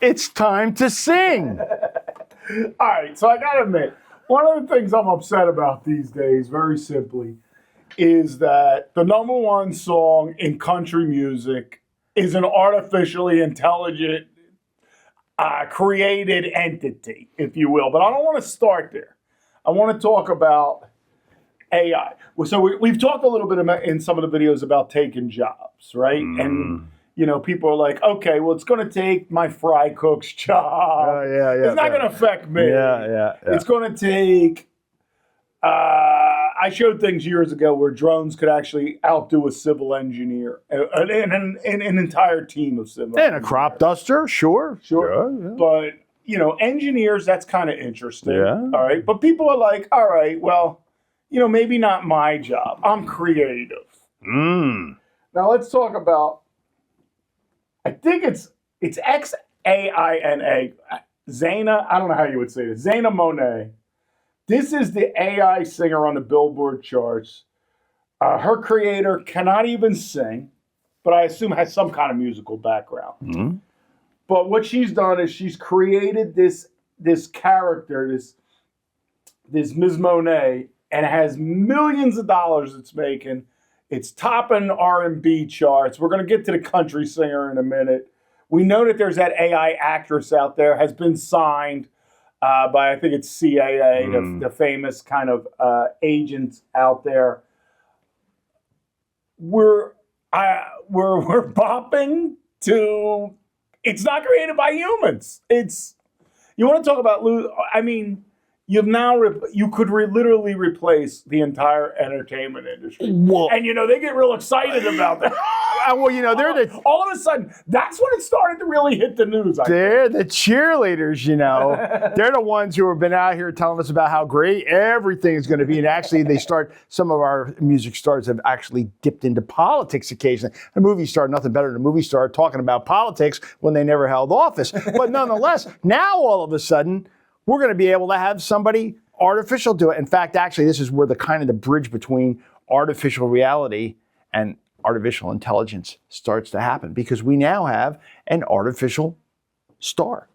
It's time to sing. All right, so I gotta admit, one of the things I'm upset about these days, very simply, is that the number one song in country music is an artificially intelligent, created entity, if you will. But I don't want to start there. I want to talk about AI. So we've talked a little bit about, in some of the videos about taking jobs, right? And you know, people are like, okay, well, it's going to take my fry cook's job. It's not going to affect me. It's going to take. I showed things years ago where drones could actually outdo a civil engineer, an entire team of civil engineers. And a crop duster, sure. Yeah. But, you know, engineers, that's kind of interesting. Yeah. All right. But people are like, all right, well, you know, maybe not my job. I'm creative. Now let's talk about, I think it's Xaina, Zaina, I don't know how you would say it, Zaina Monet. This is the AI singer on the Billboard charts. Her creator cannot even sing, but I assume has some kind of musical background. But what she's done is she's created this character, this Ms. Monet, and it has millions of dollars it's making. It's topping R&B charts. We're going to get to the country singer in a minute. We know that there's that AI actress out there, has been signed by, I think it's CAA, the famous kind of agents out there. We're bopping to, it's not created by humans. It's, you want to talk about, I mean, you could literally replace the entire entertainment industry. Well, and, you know, they get real excited about that. well, you know, all of a sudden, that's when it started to really hit the news. They're the cheerleaders, you know. They're the ones who have been out here telling us about how great everything is going to be. And actually, some of our music stars have actually dipped into politics occasionally. A movie star, nothing better than a movie star talking about politics when they never held office. But nonetheless, now all of a sudden, we're going to be able to have somebody artificial do it. In fact, actually, this is where the bridge between artificial reality and artificial intelligence starts to happen, because we now have an artificial star.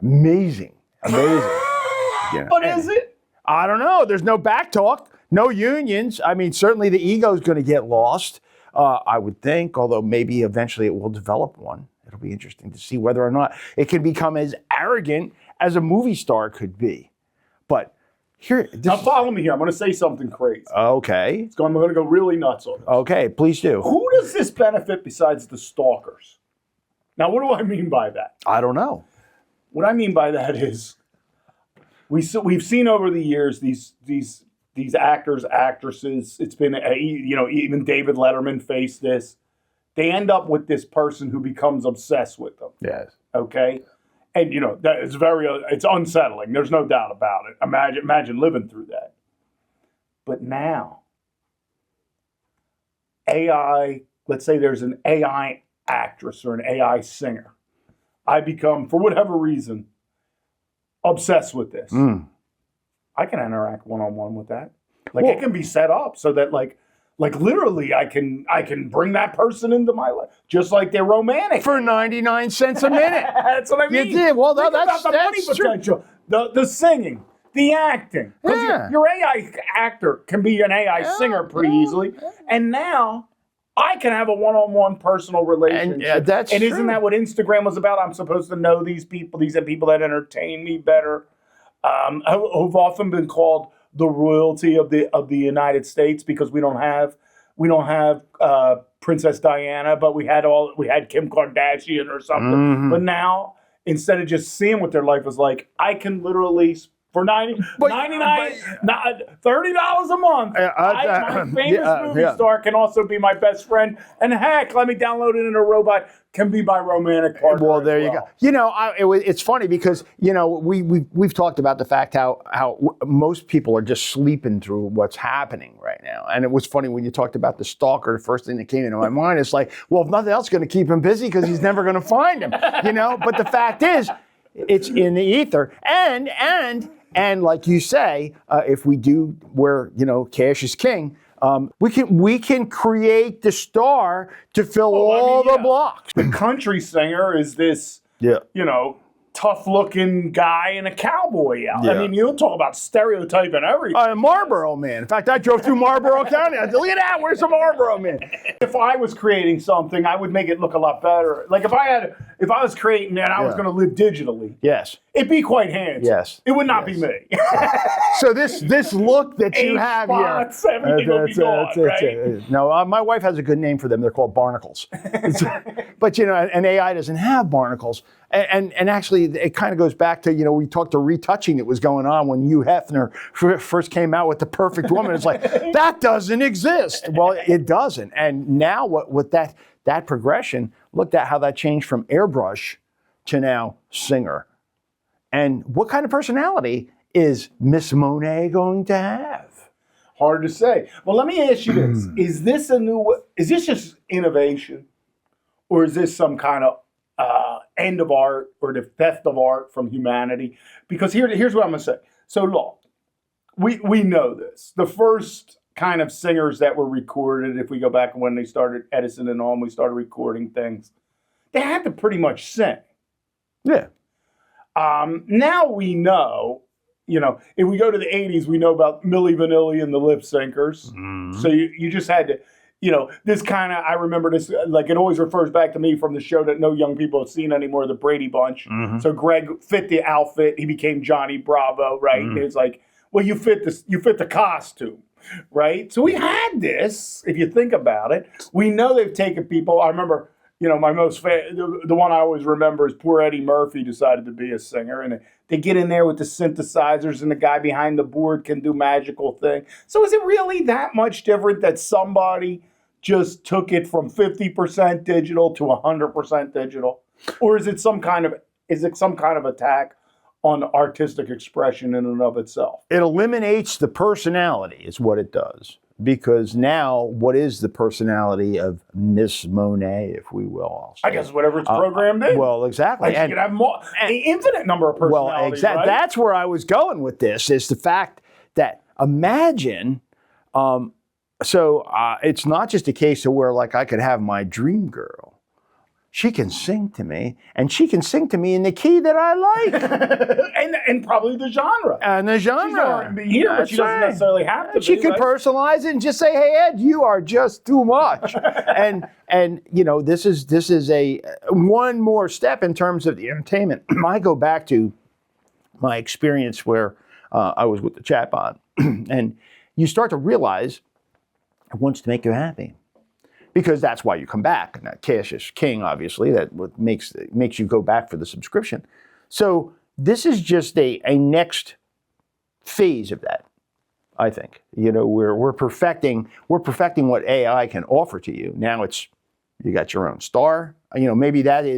Amazing. You know, but is it? I don't know. There's no back talk, no unions. I mean, certainly the ego is going to get lost, I would think, although maybe eventually it will develop one. It'll be interesting to see whether or not it can become as arrogant as a movie star could be. But here, now follow me here. I'm going to say something crazy. Okay. I'm going to go really nuts on this. Okay, please do. Who does this benefit besides the stalkers? Now, what do I mean by that? I don't know. What I mean by that is we've seen over the years these actors, actresses. It's been even David Letterman faced this. They end up with this person who becomes obsessed with them. Yes. Okay. And, you know, that is it's unsettling. There's no doubt about it. Imagine living through that. But now, AI, let's say there's an AI actress or an AI singer. I become, for whatever reason, obsessed with this. I can interact one-on-one with that. It can be set up so that, like literally, I can bring that person into my life, just like they're romantic. For 99 cents a minute. That's what I mean. You did. Well, Think about the money potential, the singing, the acting. Yeah. Your AI actor can be an AI singer pretty easily. And now I can have a one-on-one personal relationship. And isn't that what Instagram was about? I'm supposed to know these people. These are people that entertain me better. Who've often been called the royalty of the United States, because we don't have Princess Diana, but we had Kim Kardashian or something. But now, instead of just seeing what their life was like, I can literally, for $30 a month, my famous movie star can also be my best friend. And heck, let me download it in a robot, can be my romantic partner. Well, there you go. You know, it's funny because, you know, we've talked about the fact how most people are just sleeping through what's happening right now. And it was funny when you talked about the stalker, the first thing that came into my mind is like, well, if nothing else is going to keep him busy because he's never going to find him, you know? But the fact is, it's in the ether. And And like you say, if we do where, cash is king, we can create the star to fill all the blocks. The country singer is this, Yeah. tough-looking guy in a cowboy outfit. Yeah. I mean, you don't talk about stereotyping everything. Marlboro Man. In fact, I drove through Marlboro County. I said, look at that. Where's the Marlboro Man? If I was creating something, I would make it look a lot better. Like if I was creating and I was going to live digitally, Yes. it'd be quite handsome. Yes. It would not be me. So this look that you have spots, here. everything will be gone, right? No, my wife has a good name for them. They're called barnacles. But, and AI doesn't have barnacles. And actually, it kind of goes back to, we talked to retouching that was going on when Hugh Hefner first came out with The Perfect Woman. It's like, that doesn't exist. Well, it doesn't. And now with that progression, looked at how that changed from airbrush to now singer. And what kind of personality is Miss Monet going to have? Hard to say. Well, let me ask you this. Is this just innovation? Or is this some kind of end of art or the theft of art from humanity? Because here's what I'm going to say. So look, we know this. The first kind of singers that were recorded, if we go back when they started Edison and all, and we started recording things, they had to pretty much sing. Yeah. Now we know, if we go to the 80s, we know about Milli Vanilli and the lip syncers. Mm-hmm. So you just had to, this kind of, I remember this, like it always refers back to me from the show that no young people have seen anymore, the Brady Bunch. Mm-hmm. So Greg fit the outfit. He became Johnny Bravo, right? Mm-hmm. It's like, well, you fit the costume, right? So we had this, if you think about it. We know they've taken people. I remember, my the one I always remember is poor Eddie Murphy decided to be a singer, and they get in there with the synthesizers, and the guy behind the board can do magical thing. So is it really that much different that somebody just took it from 50% digital to 100% digital, or is it some kind of attack on artistic expression in and of itself? It eliminates the personality, is what it does. Because now, what is the personality of Miss Monet, if we will? I guess whatever it's programmed in. Well, exactly. And you could have an infinite number of personalities. Well, exactly. Right? That's where I was going with this, is the fact that imagine, it's not just a case of where, like, I could have my dream girl. She can sing to me, and she can sing to me in the key that I like. and probably the genre. And the genre. She's R&B here, but she doesn't necessarily have to She be. could personalize it and just say, hey, Ed, you are just too much. and this is a one more step in terms of the entertainment. I go back to my experience where I was with the chatbot, and you start to realize it wants to make you happy. Because that's why you come back. Now, cash is king, obviously. That what makes you go back for the subscription. So this is just a next phase of that, I think. We're perfecting what AI can offer to you. Now you got your own star. Maybe that's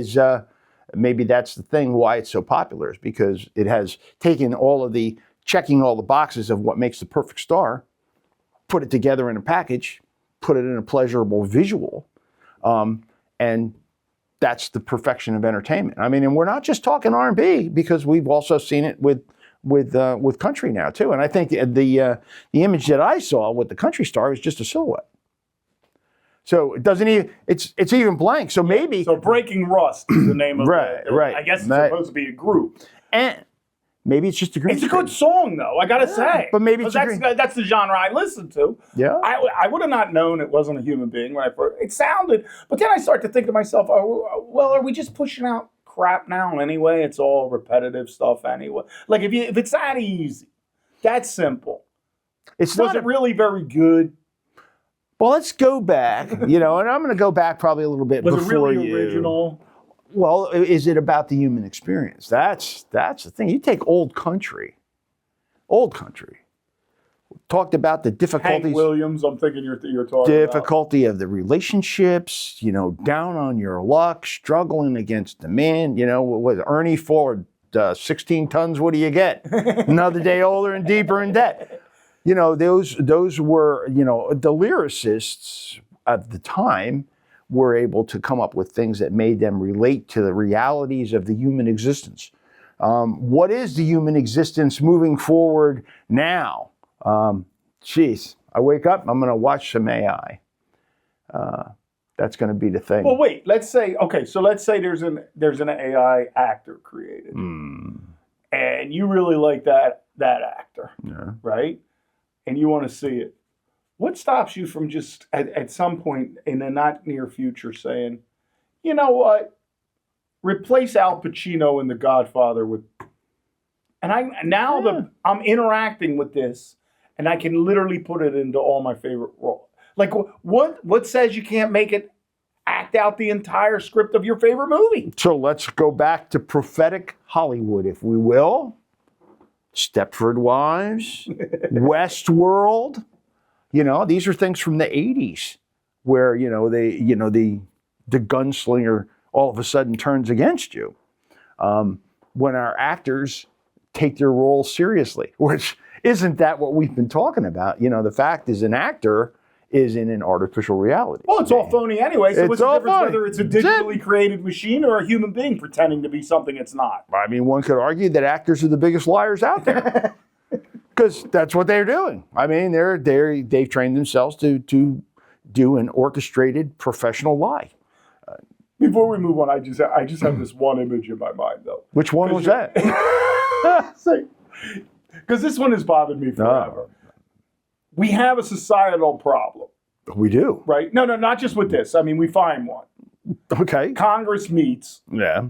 the thing why it's so popular, is because it has taken checking all the boxes of what makes the perfect star, put it together in a package, put it in a pleasurable visual, and that's the perfection of entertainment. I mean, and we're not just talking R&B, because we've also seen it with country now too. And I think the image that I saw with the country star is just a silhouette. So it doesn't even it's even blank. So maybe Breaking Rust is the name of right. I guess it's supposed to be a group. And maybe it's just a green It's screen. a good song, though, I gotta say. But maybe it's that's the genre I listened to. Yeah. I would have not known it wasn't a human being when I first. It sounded, but then I start to think to myself, are we just pushing out crap now anyway? It's all repetitive stuff anyway. Like if it's that easy, that simple, was it really very good? Well, let's go back. And I'm going to go back probably a little bit Was before it really original? Well, is it about the human experience? That's the thing. You take old country. Talked about the difficulties. Hank Williams, I'm thinking you're talking difficulty of the relationships, down on your luck, struggling against the man, with Ernie Ford, 16 tons, what do you get? Another day older and deeper in debt. Those were, the lyricists at the time were able to come up with things that made them relate to the realities of the human existence. What is the human existence moving forward now? Geez, I wake up, I'm going to watch some AI. That's going to be the thing. Well, wait. Let's say there's an AI actor created, and you really like that actor, Yeah. right? And you want to see it. What stops you from just at some point in the not near future saying, you know what, replace Al Pacino in The Godfather with, and I'm interacting with this, and I can literally put it into all my favorite roles. Like, what says you can't make it act out the entire script of your favorite movie? So let's go back to prophetic Hollywood, if we will. Stepford Wives, Westworld. These are things from the 80s where, the gunslinger all of a sudden turns against you. When our actors take their roles seriously, which isn't that what we've been talking about? The fact is an actor is in an artificial reality. Well, it's all phony anyway, so what's the difference phony. whether it's a digitally created machine or a human being pretending to be something it's not? I mean, one could argue that actors are the biggest liars out there. Because that's what they're doing. I mean, they've trained themselves to do an orchestrated professional lie. Before we move on, I just have this one image in my mind, though. Which one was that? Because this one has bothered me forever. We have a societal problem. We do. Right? No, not just with this. I mean, we find one. Okay. Congress meets. Yeah.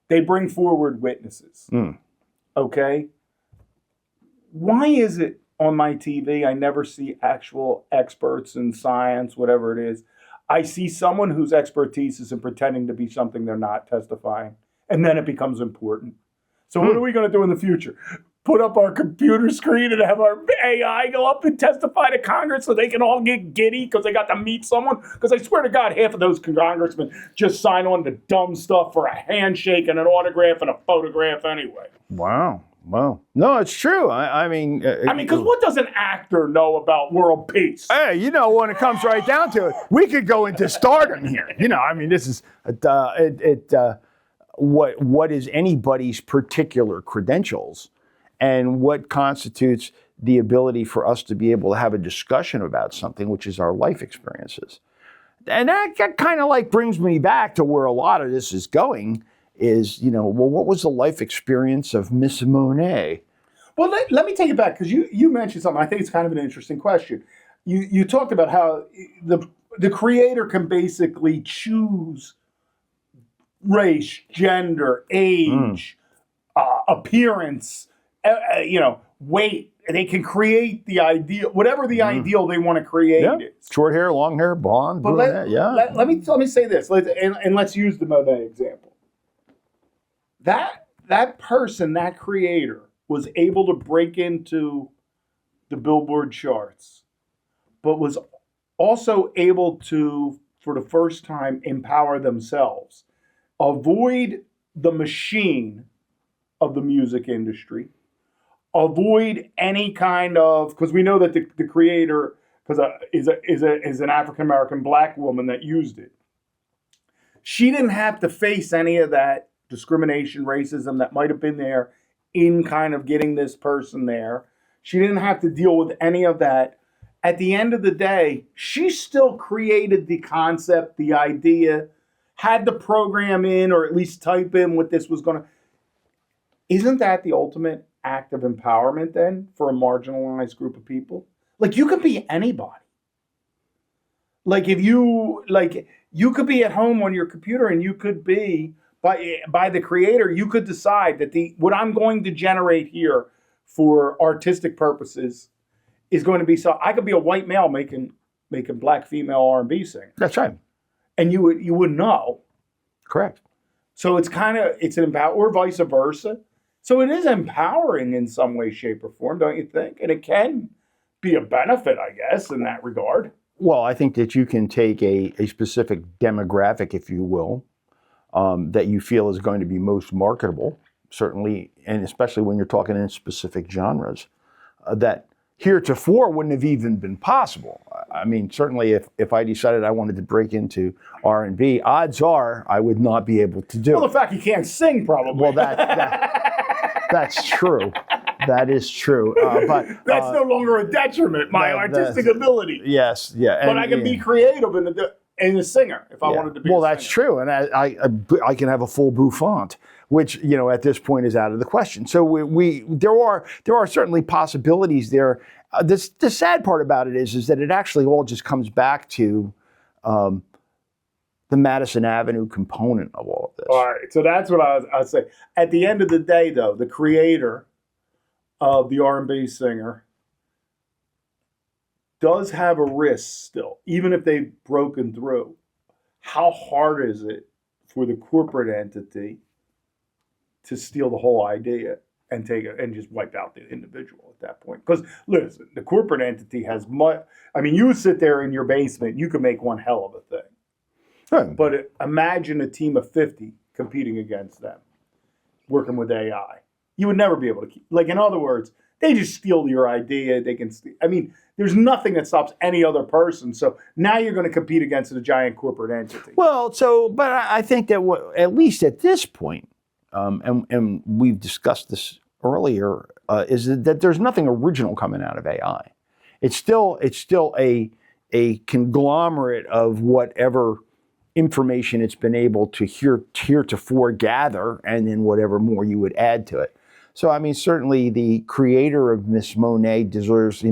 They bring forward witnesses. Okay? Why is it on my TV I never see actual experts in science, whatever it is? I see someone whose expertise is in pretending to be something they're not testifying, and then it becomes important. So what are we going to do in the future? Put up our computer screen and have our AI go up and testify to Congress so they can all get giddy because they got to meet someone? Because I swear to God, half of those congressmen just sign on to dumb stuff for a handshake and an autograph and a photograph anyway. Wow. No, it's true. I mean, because what does an actor know about world peace? Hey, when it comes right down to it, we could go into stardom here. I mean, this is what is anybody's particular credentials, and what constitutes the ability for us to be able to have a discussion about something, which is our life experiences. And that kind of brings me back to where a lot of this is going. Is, what was the life experience of Miss Monet? Well, let me take it back, because you mentioned something. I think it's kind of an interesting question. You talked about how the creator can basically choose race, gender, age, appearance, weight. They can create the ideal, whatever the ideal they want to create is. Short hair, long hair, blonde, brunette, let me say this, and let's use the Monet example. That person, that creator, was able to break into the Billboard charts, but was also able to, for the first time, empower themselves, avoid the machine of the music industry, avoid any kind of, because we know that the creator is an African-American black woman that used it. She didn't have to face any of that discrimination, racism that might have been there in kind of getting this person there. She didn't have to deal with any of that. At the end of the day, she still created the concept, the idea, had the program in, or at least type in what this was going to. Isn't that the ultimate act of empowerment then for a marginalized group of people? You could be anybody. You could be at home on your computer, and you could be by the creator. You could decide that what I'm going to generate here for artistic purposes is going to be, so I could be a white male making black female R&B sing. That's right. And you wouldn't know. Correct. So it's an or vice versa. So it is empowering in some way, shape, or form, don't you think? And it can be a benefit, I guess, in that regard. Well, I think that you can take a specific demographic, if you will, that you feel is going to be most marketable, certainly, and especially when you're talking in specific genres, that heretofore wouldn't have even been possible. I mean, certainly if I decided I wanted to break into R&B, odds are I would not be able to do it. Well, the fact you can't sing, probably. Well, that That's true. That is true. But That's no longer a detriment, my artistic ability. yes, yeah. But I can be creative in a singer if I wanted to be. Well, a that's singer. true, and I can have a full bouffant, which at this point is out of the question. So there are certainly possibilities there. The sad part about it is that it actually all just comes back to the Madison Avenue component of all of this. All right, so that's what I'd say. At the end of the day, though, the creator of the R&B singer does have a risk still, even if they've broken through. How hard is it for the corporate entity to steal the whole idea and take it and just wipe out the individual at that point? Because listen, the corporate entity has much. I mean, you sit there in your basement, you can make one hell of a thing. Right. But imagine a team of 50 competing against them, working with AI. You would never be able to keep. Like, in other words, they just steal your idea. They can. I mean, there's nothing that stops any other person. So now you're going to compete against a giant corporate entity. Well, but I think that at least at this point, and we've discussed this earlier, is that there's nothing original coming out of AI. It's still a conglomerate of whatever information it's been able to heretofore gather, and then whatever more you would add to it. So, I mean, certainly the creator of Miss Monet deserves,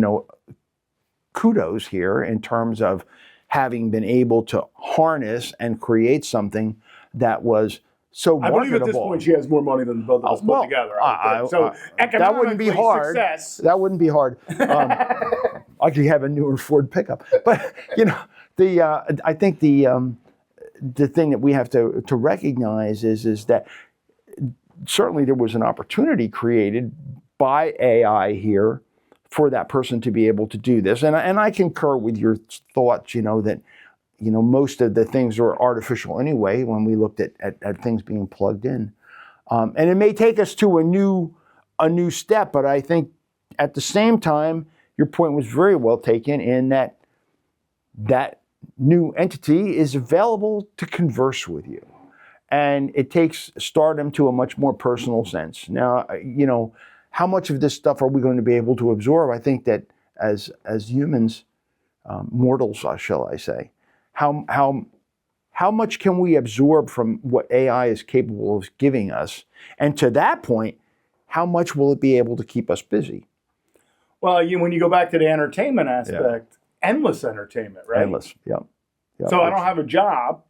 kudos here in terms of having been able to harness and create something that was so I marketable. believe at this point she has more money than both of us put together. So that wouldn't be hard. Success. That wouldn't be hard. I could have a newer Ford pickup, but I think the thing that we have to recognize is that certainly there was an opportunity created by AI here for that person to be able to do this. And I concur with your thoughts, that, most of the things are artificial anyway when we looked at things being plugged in. And it may take us to a new step, but I think at the same time, your point was very well taken in that new entity is available to converse with you. And it takes stardom to a much more personal sense. Now, how much of this stuff are we going to be able to absorb? I think that as humans, mortals, shall I say, how much can we absorb from what AI is capable of giving us? And to that point, how much will it be able to keep us busy? Well, when you go back to the entertainment aspect, endless entertainment, right? Endless, yeah. So I don't have a job.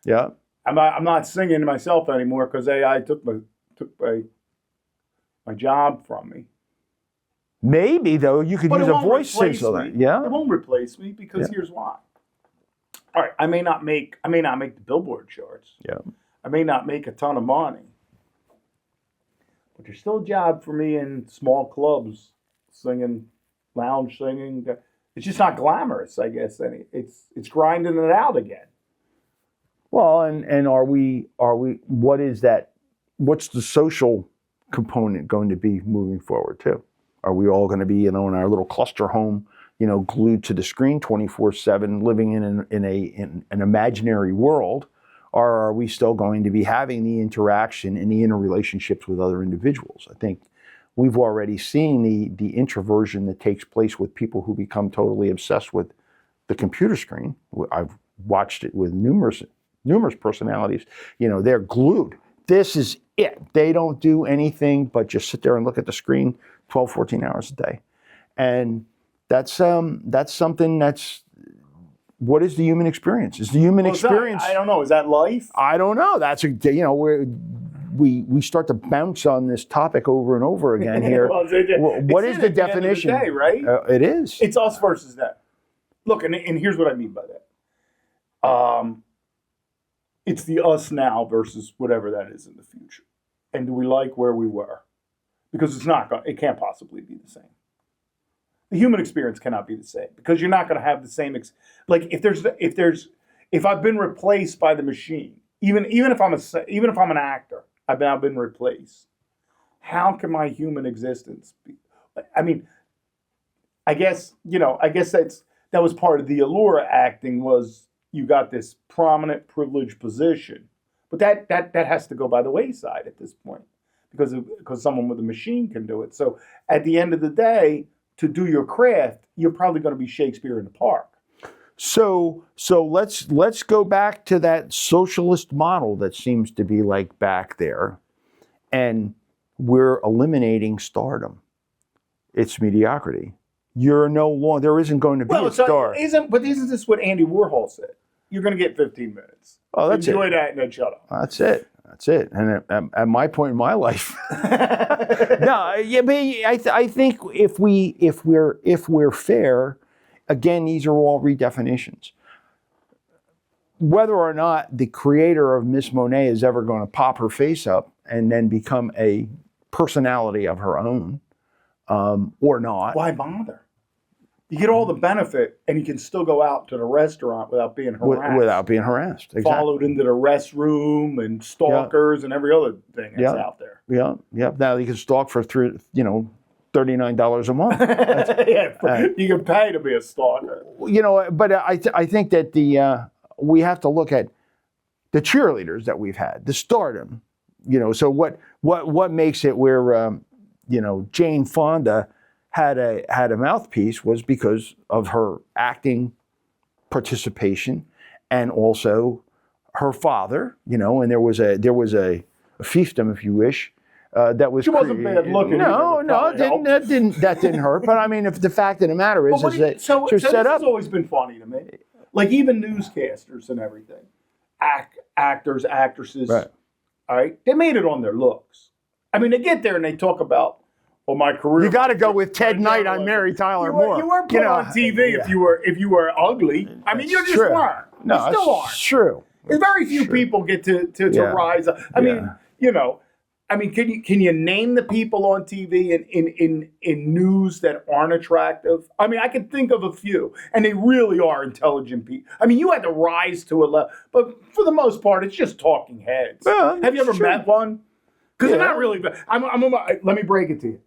Yeah. I'm not singing to myself anymore because AI took my job from me. Maybe though you could use a voice sync. Yeah. It won't replace me because here's why. All right, I may not make the Billboard charts. Yeah. I may not make a ton of money. But there's still a job for me in small clubs singing, lounge singing. It's just not glamorous, I guess. It's grinding it out again. Well, and are we what is that? What's the social component going to be moving forward too? Are we all going to be, in our little cluster home, glued to the screen 24/7, living in an imaginary world, or are we still going to be having the interaction and the interrelationships with other individuals? I think we've already seen the introversion that takes place with people who become totally obsessed with the computer screen. I've watched it with numerous personalities. They're glued. This is it. They don't do anything but just sit there and look at the screen 12, 14 hours a day. And that's something that's, what is the human experience? Is the human experience? I don't know. Is that life? I don't know. That's we start to bounce on this topic over and over again here. What is the definition? End of the day, right? It is. It's us versus them. Look, and here's what I mean by that. It's the us now versus whatever that is in the future. And do we like where we were? Because it can't possibly be the same. The human experience cannot be the same because you're not going to have the same. If I've been replaced by the machine, even if I'm an actor, I've now been replaced. How can my human existence be? I mean, I guess that was part of the allure of acting was you got this prominent privileged position, but that has to go by the wayside at this point because someone with a machine can do it. So at the end of the day, to do your craft, you're probably going to be Shakespeare in the Park. So let's go back to that socialist model that seems to be like back there, and we're eliminating stardom. It's mediocrity. You're no longer, there isn't going to be a star. Isn't this what Andy Warhol said? You're going to get 15 minutes. Oh, that's Enjoy it. that and then shut up. That's it. That's it. And at my point in my life, no, yeah, but I think if we're fair, again, these are all redefinitions. Whether or not the creator of Miss Monet is ever going to pop her face up and then become a personality of her own, or not. Why bother? You get all the benefit, and you can still go out to the restaurant without being harassed. Without being harassed. Exactly. Followed into the restroom and stalkers and every other thing that's out there. Yeah. Now you can stalk for $39 a month. You can pay to be a stalker. But I think that we have to look at the cheerleaders that we've had, the stardom. So what makes it where Jane Fonda had a mouthpiece was because of her acting participation, and also her father. And there was a fiefdom, if you wish. That was. She wasn't bad looking. No, that didn't hurt. But I mean, if the fact of the matter is that she was set up. This has always been funny to me. Like even newscasters and everything, actors, actresses. Right. All right, they made it on their looks. I mean, they get there and they talk about, my career. You got to go with Ted Knight on Mary Tyler Moore. You weren't put on TV if you were ugly. I mean, you just weren't. No, you still aren't. True. There's very few people get to rise up. I mean, can you name the people on TV in news that aren't attractive? I mean, I can think of a few, and they really are intelligent people. I mean, you had to rise to a level, but for the most part, it's just talking heads. Yeah, have you ever met one? Because they're not really. Let me break it to you.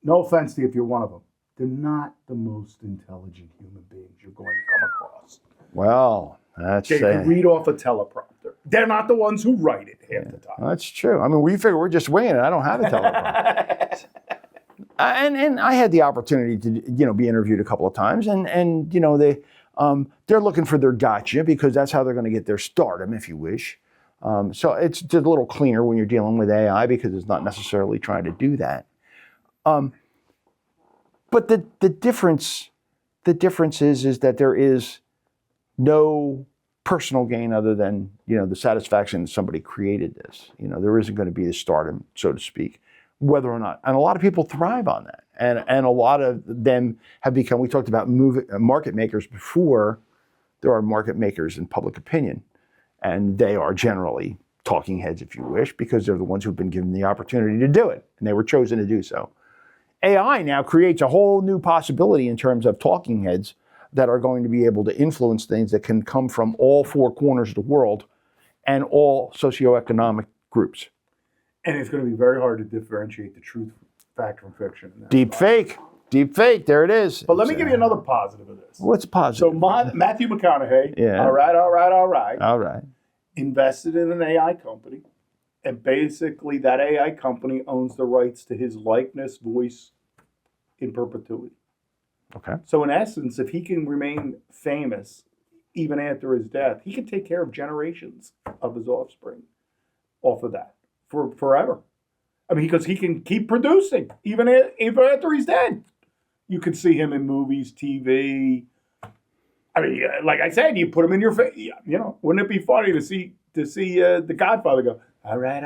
No offense to you if you're one of them. They're not the most intelligent human beings you're going to come across. Well, that's they can read off a teleprompter. They're not the ones who write it half the time. That's true. I mean, we figure we're just winging it. I don't have a teleprompter. And I had the opportunity to be interviewed a couple of times, and they're looking for their gotcha because that's how they're going to get their stardom, if you wish. So it's just a little cleaner when you're dealing with AI because it's not necessarily trying to do that. But the difference is that there is no personal gain other than the satisfaction that somebody created this. There isn't going to be the stardom, so to speak, whether or not. And a lot of people thrive on that, and a lot of them have become. We talked about market makers before. There are market makers in public opinion, and they are generally talking heads, if you wish, because they're the ones who've been given the opportunity to do it, and they were chosen to do so. AI now creates a whole new possibility in terms of talking heads that are going to be able to influence things that can come from all four corners of the world and all socioeconomic groups. And it's going to be very hard to differentiate the truth fact from fiction. Deep fake, there it is. But let me give you another positive of this. What's positive? So Matthew McConaughey, all right, invested in an AI company. And basically, that AI company owns the rights to his likeness, voice, in perpetuity. Okay. So in essence, if he can remain famous even after his death, he can take care of generations of his offspring off of that for forever. I mean, because he can keep producing even after he's dead. You could see him in movies, TV. I mean, like I said, you put him in your face. Wouldn't it be funny to see The Godfather go, all right.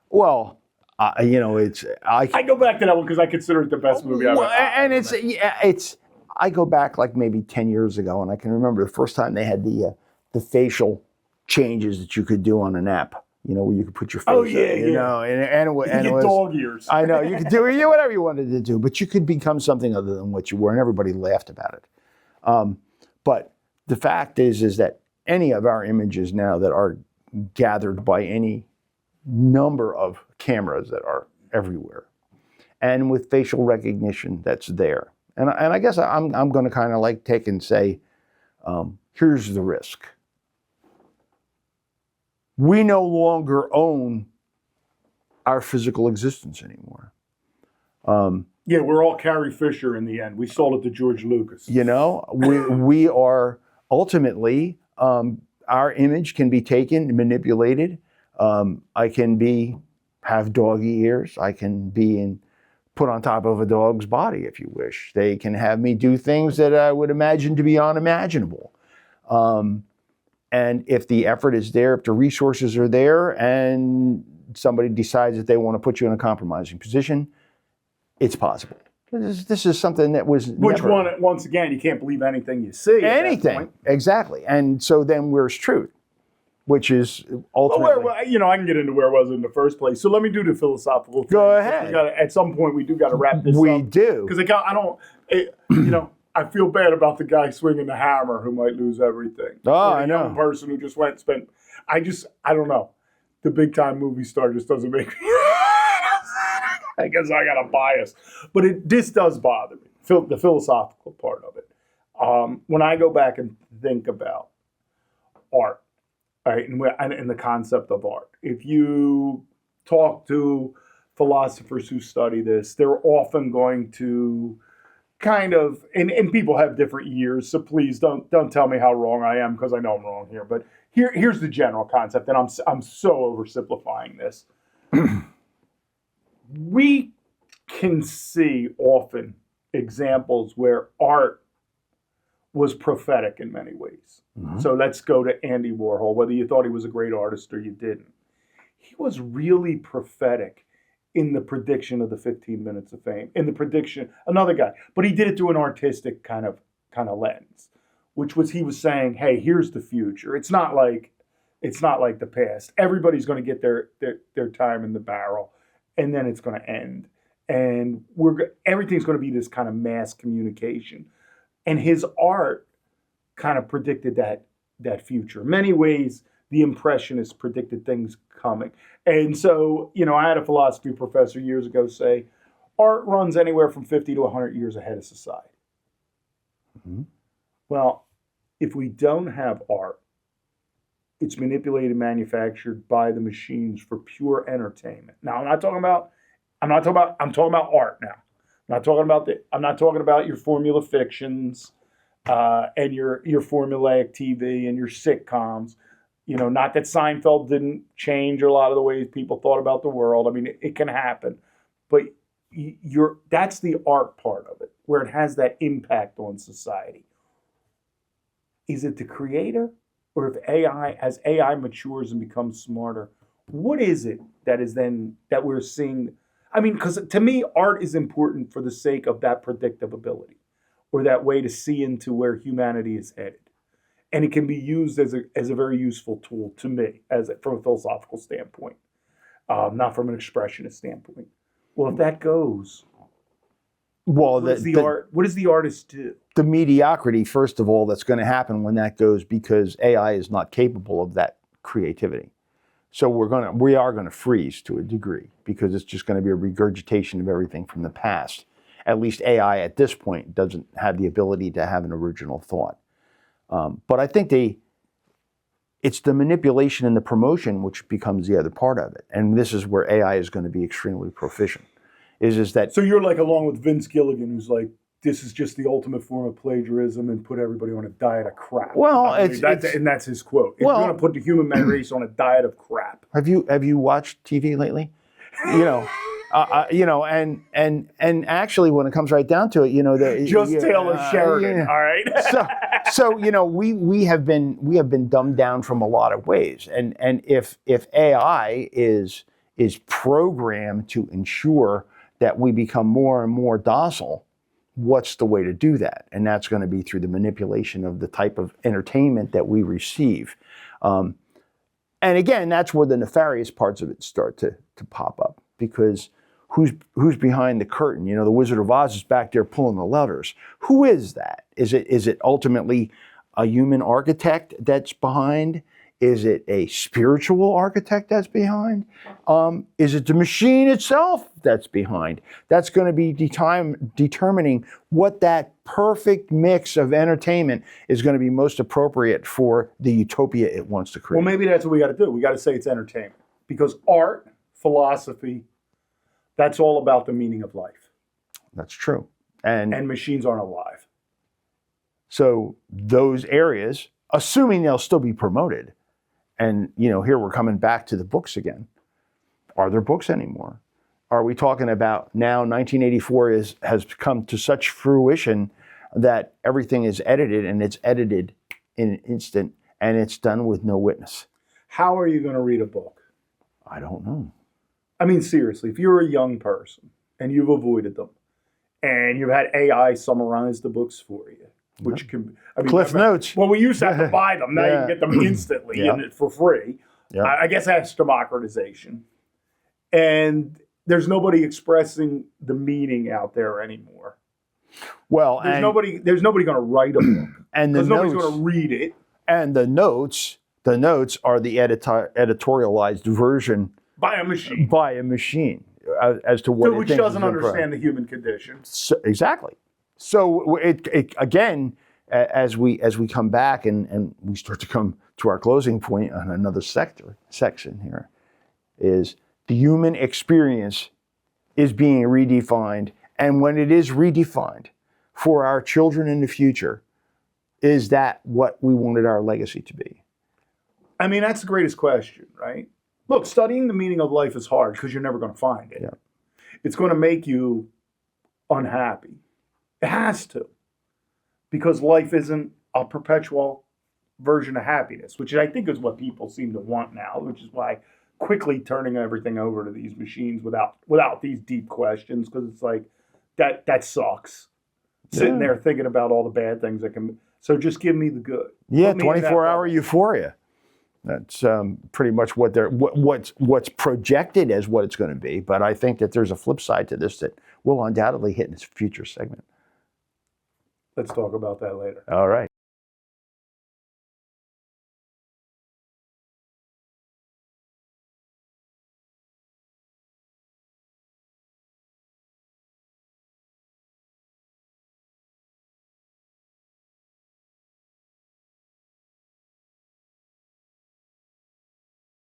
Well, it's I go back to that one because I consider it the best movie ever. And I go back like maybe 10 years ago, and I can remember the first time they had the facial changes that you could do on an app. Where you could put your face. Oh yeah, and it was dog ears. I know you could do whatever you wanted to do, but you could become something other than what you were, and everybody laughed about it. But the fact is that any of our images now that are gathered by any number of cameras that are everywhere, and with facial recognition that's there, and I guess I'm going to kind of like take and say, here's the risk. we no longer own our physical existence anymore. Yeah, we're all Carrie Fisher in the end. We sold it to George Lucas. You know, we are ultimately, our image can be taken and manipulated. I can have doggy ears. I can be put on top of a dog's body if you wish. They can have me do things that I would imagine to be unimaginable. And if the effort is there, if the resources are there, and somebody decides that they want to put you in a compromising position, it's possible. This is something that was Once again, you can't believe anything you see. Anything, exactly. And so then where's truth? Which is ultimately... Well, I can get into where was it in the first place. So let me do the philosophical thing. Go ahead. At some point, we do got to wrap this up. We do. Because I feel bad about the guy swinging the hammer who might lose everything. Oh, or the I know. young person who just went and spent... I don't know. The big time movie star just doesn't make me... I guess I got a bias. But this does bother me, the philosophical part of it. When I go back and think about art, right, and the concept of art, if you talk to philosophers who study this, they're often going to kind of, and people have different years, so please don't tell me how wrong I am, because I know I'm wrong here. But here's the general concept, and I'm so oversimplifying this. We can see often examples where art was prophetic in many ways. Mm-hmm. So let's go to Andy Warhol, whether you thought he was a great artist or you didn't. He was really prophetic in the prediction of the 15 minutes of fame, in the prediction, another guy, but he did it through an artistic kind of lens, which was, he was saying, hey, here's the future. It's not like the past. Everybody's going to get their time in the barrel, and then it's going to end. And everything's going to be this kind of mass communication. And his art kind of predicted that future. In many ways, the Impressionists predicted things coming. And so, I had a philosophy professor years ago say, art runs anywhere from 50 to 100 years ahead of society. Mm-hmm. Well, if we don't have art, it's manipulated, manufactured by the machines for pure entertainment. Now, I'm talking about art now. I'm not talking about your formula fictions and your formulaic TV and your sitcoms. Not that Seinfeld didn't change a lot of the ways people thought about the world. I mean, it can happen, but that's the art part of it, where it has that impact on society. Is it the creator? Or if as AI matures and becomes smarter, what is it that we're seeing? I mean, because to me, art is important for the sake of that predictability, or that way to see into where humanity is headed. And it can be used as a very useful tool to me, from a philosophical standpoint, not from an expressionist standpoint. Well, if that goes, what does the artist do? The mediocrity, first of all, that's going to happen when that goes, because AI is not capable of that creativity. So we are going to freeze to a degree, because it's just going to be a regurgitation of everything from the past. At least AI at this point doesn't have the ability to have an original thought. But I think it's the manipulation and the promotion which becomes the other part of it. And this is where AI is going to be extremely proficient. Is that... So you're like along with Vince Gilligan, who's like, this is just the ultimate form of plagiarism and put everybody on a diet of crap. Well, and that's his quote. If you're going to put the human race on a diet of crap. Have you watched TV lately? And actually, when it comes right down to it, Taylor Sheridan. All right. so we have been dumbed down from a lot of ways, and if AI is programmed to ensure that we become more and more docile, what's the way to do that? And that's going to be through the manipulation of the type of entertainment that we receive. And again, that's where the nefarious parts of it start to pop up, because who's behind the curtain? The Wizard of Oz is back there pulling the levers. Who is that? Is it ultimately a human architect that's behind? Is it a spiritual architect that's behind? Is it the machine itself that's behind? That's going to be determining what that perfect mix of entertainment is going to be most appropriate for the utopia it wants to create. Well, maybe that's what we got to do. We got to say it's entertainment, because art, philosophy, that's all about the meaning of life. That's true. And machines aren't alive. so those areas, assuming they'll still be promoted, and here we're coming back to the books again. Are there books anymore? Are we talking about now 1984 has come to such fruition that everything is edited, and it's edited in an instant, and it's done with no witness? How are you going to read a book? I don't know. I mean, seriously, if you're a young person and you've avoided them, and you've had AI summarize the books for you, which can, Cliff Notes. Well, we used to have to buy them. Now you can get them instantly Yeah. and for free. Yeah. I guess that's democratization. And there's nobody expressing the meaning out there anymore. Well, There's nobody going to write a book, and the because nobody's notes, going to read it. and the notes are the editorialized version By a machine, by a machine as to what which it thinks doesn't is important. understand the human condition. So, exactly. So it again, as we come back and we start to come to our closing point on another section here, is the human experience is being redefined, and when it is redefined for our children in the future, is that what we wanted our legacy to be? I mean, that's the greatest question, right? Look, studying the meaning of life is hard because you're never going to find it. Yeah. It's going to make you unhappy. It has to. Because life isn't a perpetual version of happiness, which I think is what people seem to want now, which is why quickly turning everything over to these machines without these deep questions, because it's like, that sucks. Sitting there thinking about all the bad things that can... So just give me the good. Yeah, Put me in that 24-hour bubble. euphoria. That's pretty much what's projected as what it's going to be. But I think that there's a flip side to this that we'll undoubtedly hit in this future segment. Let's talk about that later. All right.